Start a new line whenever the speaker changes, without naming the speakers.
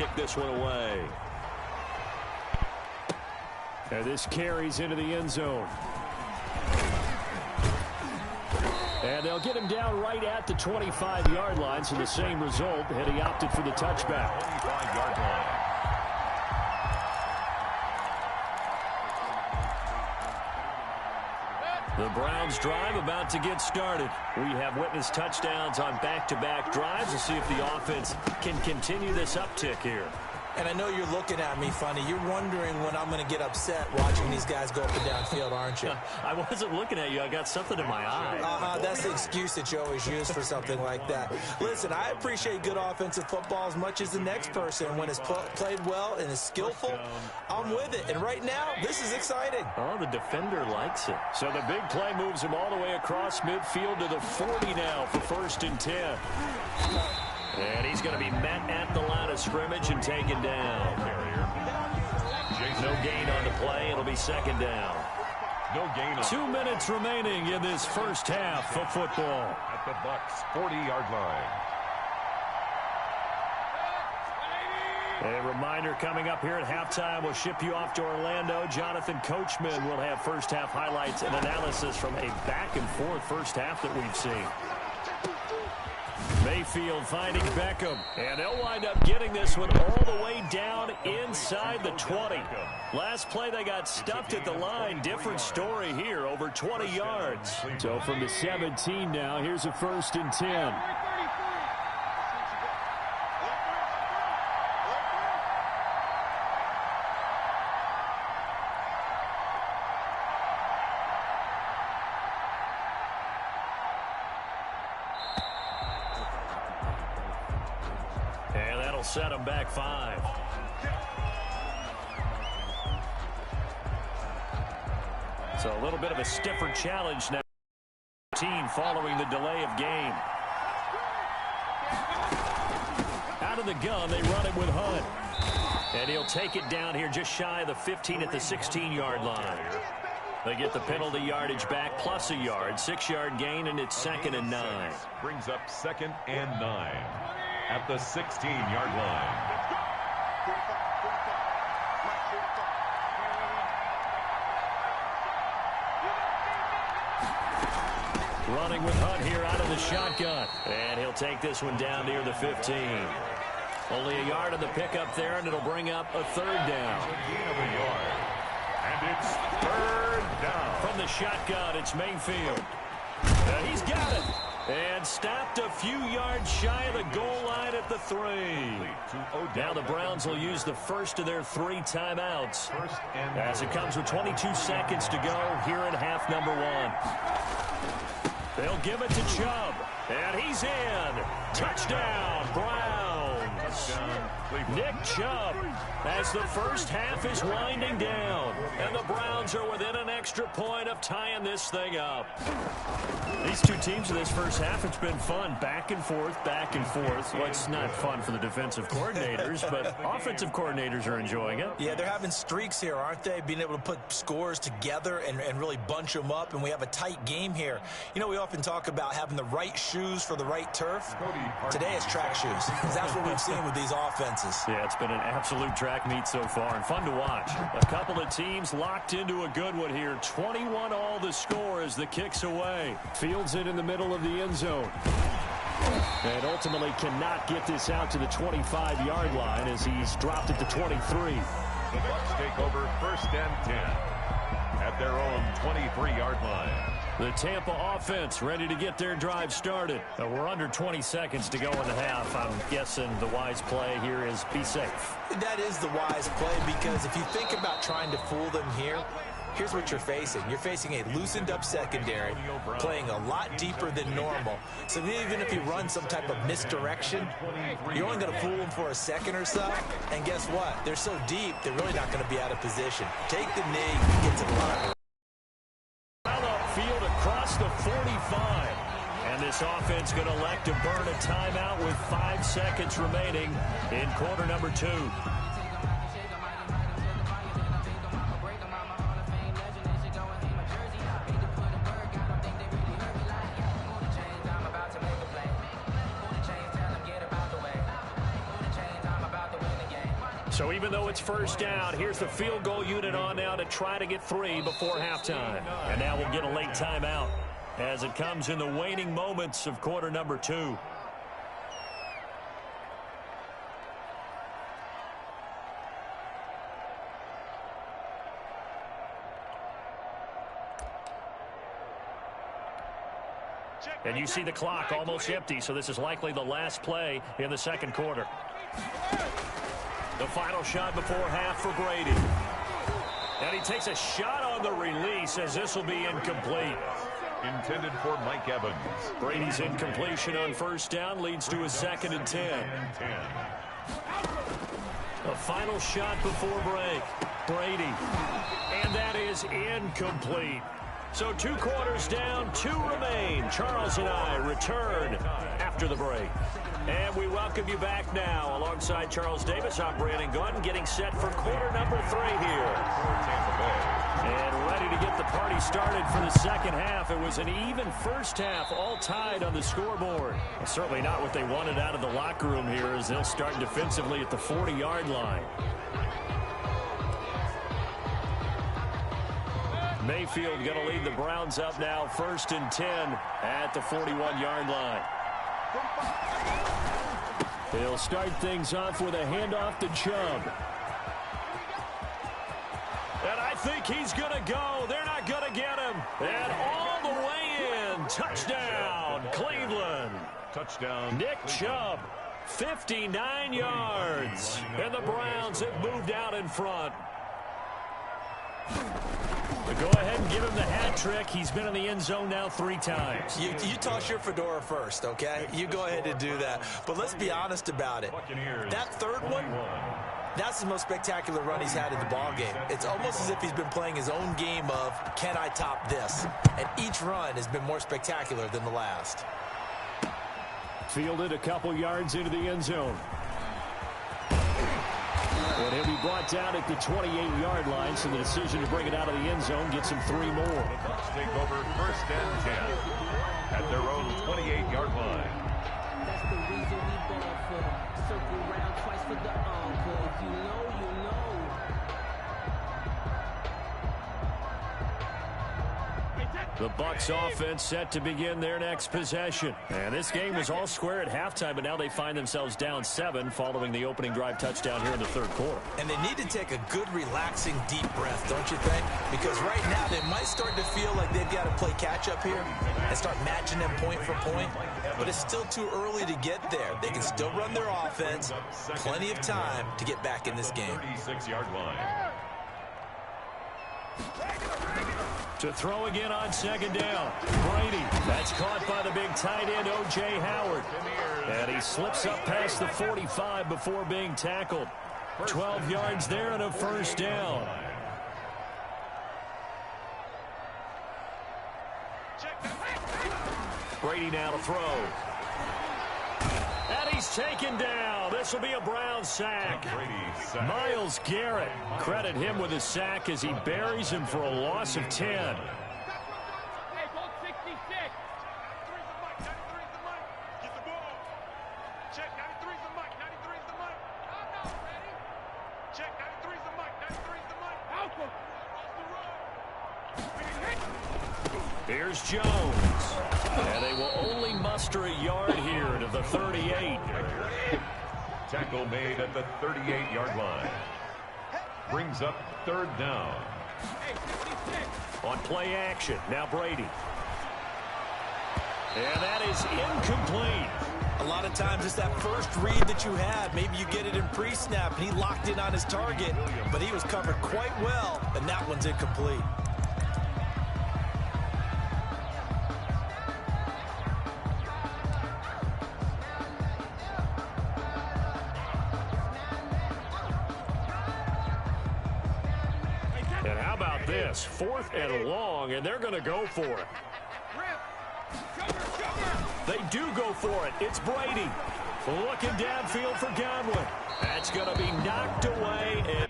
kick this one away.
And this carries into the end zone. And they'll get him down right at the 25-yard line, so the same result, had he opted for the touchback.
25-yard line.
The Browns drive about to get started. We have witnessed touchdowns on back-to-back drives to see if the offense can continue this uptick here.
And I know you're looking at me funny. You're wondering when I'm going to get upset watching these guys go up and down field, aren't you?
I wasn't looking at you. I got something in my eye.
That's the excuse that you always use for something like that. Listen, I appreciate good offensive football as much as the next person. When it's played well and is skillful, I'm with it. And right now, this is exciting.
Oh, the defender likes it.
So the big play moves him all the way across midfield to the 40 now for 1st and 10.
And he's going to be met at the line of scrimmage and taken down. No gain on the play. It'll be 2nd down.
No gain on.
2 minutes remaining in this first half of football.
At the Bucs' 40-yard line.
A reminder coming up here at halftime. We'll ship you off to Orlando. Jonathan Coachman will have first half highlights and analysis from a back-and-forth first half that we've seen. Mayfield finding Beckham, and they'll wind up getting this one all the way down inside the 20. Last play they got stuffed at the line. Different story here, over 20 yards. So from the 17 now, here's a 1st and 10. Set him back 5. So a little bit of a stiffer challenge now. Team following the delay of game. Out of the gun, they run it with Hunt. And he'll take it down here just shy of the 15 at the 16-yard line. They get the penalty yardage back plus a yard. 6-yard gain, and it's 2nd and 9.
Brings up 2nd and 9. At the 16-yard line.
Running with Hunt here out of the shotgun. And he'll take this one down near the 15. Only a yard on the pickup there, and it'll bring up a 3rd down.
Gain of a yard. And it's 3rd down.
From the shotgun, it's Mayfield. And he's got it. And stopped a few yards shy of the goal line at the 3. Now the Browns will use the first of their 3 timeouts as it comes with 22 seconds to go here in half number 1. They'll give it to Chubb. And he's in. Touchdown, Browns. Nick Chubb as the first half is winding down. And the Browns are within an extra point of tying this thing up. These two teams in this first half, it's been fun. Back and forth, back and forth. Well, it's not fun for the defensive coordinators, but offensive coordinators are enjoying it.
Yeah, they're having streaks here, aren't they? Being able to put scores together and really bunch them up, and we have a tight game here. You know, we often talk about having the right shoes for the right turf. Today it's track shoes, because that's what we've seen with these offenses.
Yeah, it's been an absolute track meet so far, and fun to watch. A couple of teams locked into a good one here. 21 all the score as the kick's away. Fields it in the middle of the end zone. And ultimately cannot get this out to the 25-yard line as he's dropped it to 23.
The Bucs take over 1st and 10 at their own 23-yard line.
The Tampa offense ready to get their drive started. We're under 20 seconds to go in the half. I'm guessing the wise play here is be safe.
That is the wise play, because if you think about trying to fool them here, here's what you're facing. You're facing a loosened-up secondary, playing a lot deeper than normal. So even if you run some type of misdirection, you're only going to fool them for a second or so. And guess what? They're so deep, they're really not going to be out of position. Take the knee and get to the line.
Field across the 45. And this offense going to elect to burn a timeout with 5 seconds remaining in quarter number 2.
So even though it's first down, here's the field goal unit on now to try to get 3 before halftime. And now we'll get a late timeout as it comes in the waning moments of quarter number 2. And you see the clock almost empty, so this is likely the last play in the second quarter. The final shot before half for Brady. And he takes a shot on the release as this will be incomplete.
Intended for Mike Evans.
Brady's incompletion on first down leads to a 2nd and 10. A final shot before break. Brady. And that is incomplete. So 2 quarters down, 2 remain. Charles and I return after the break. And we welcome you back now. Alongside Charles Davis, I'm Brandon Gordon, getting set for quarter number 3 here. And ready to get the party started for the second half. It was an even first half, all tied on the scoreboard. And certainly not what they wanted out of the locker room here as they'll start defensively at the 40-yard line. Mayfield going to lead the Browns up now, 1st and 10 at the 41-yard line. They'll start things off with a handoff to Chubb. And I think he's going to go. They're not going to get him. And all the way in. Touchdown, Cleveland.
Touchdown,
Nick Chubb, 59 yards. And the Browns have moved out in front. But go ahead and give him the hat trick. He's been in the end zone now 3 times.
You toss your fedora first, okay? You go ahead and do that. But let's be honest about it. That third one, that's the most spectacular run he's had in the ballgame. It's almost as if he's been playing his own game of, can I top this? And each run has been more spectacular than the last.
Fielded a couple yards into the end zone. And he'll be brought down at the 28-yard line, so the decision to bring it out of the end zone gets him 3 more.
The Bucs take over 1st and 10 at their own 28-yard line.
That's the reason we ball for. Circle around twice for the encore. If you know, you know.
The Bucs offense set to begin their next possession. And this game was all square at halftime, but now they find themselves down 7 following the opening drive touchdown here in the third quarter.
And they need to take a good, relaxing, deep breath, don't you think? Because right now they might start to feel like they've got to play catch-up here and start matching them point for point. But it's still too early to get there. They can still run their offense. Plenty of time to get back in this game.
36-yard line.
To throw again on 2nd down. Brady. That's caught by the big tight end, O.J. Howard. And he slips up past the 45 before being tackled. 12 yards there and a 1st down. Brady now to throw. And he's taken down. This will be a Brown sack. Myles Garrett, credit him with a sack as he buries him for a loss of 10. Here's Jones. And they will only muster a yard here to the 38.
Tackle made at the 38-yard line. Brings up 3rd down.
On play action, now Brady. And that is incomplete.
A lot of times it's that first read that you had. Maybe you get it in pre-snap, and he locked in on his target, but he was covered quite well, and that one's incomplete.
And how about this? 4th and long, and they're going to go for it. They do go for it. It's Brady. Looking downfield for Godwin. That's going to be knocked away. And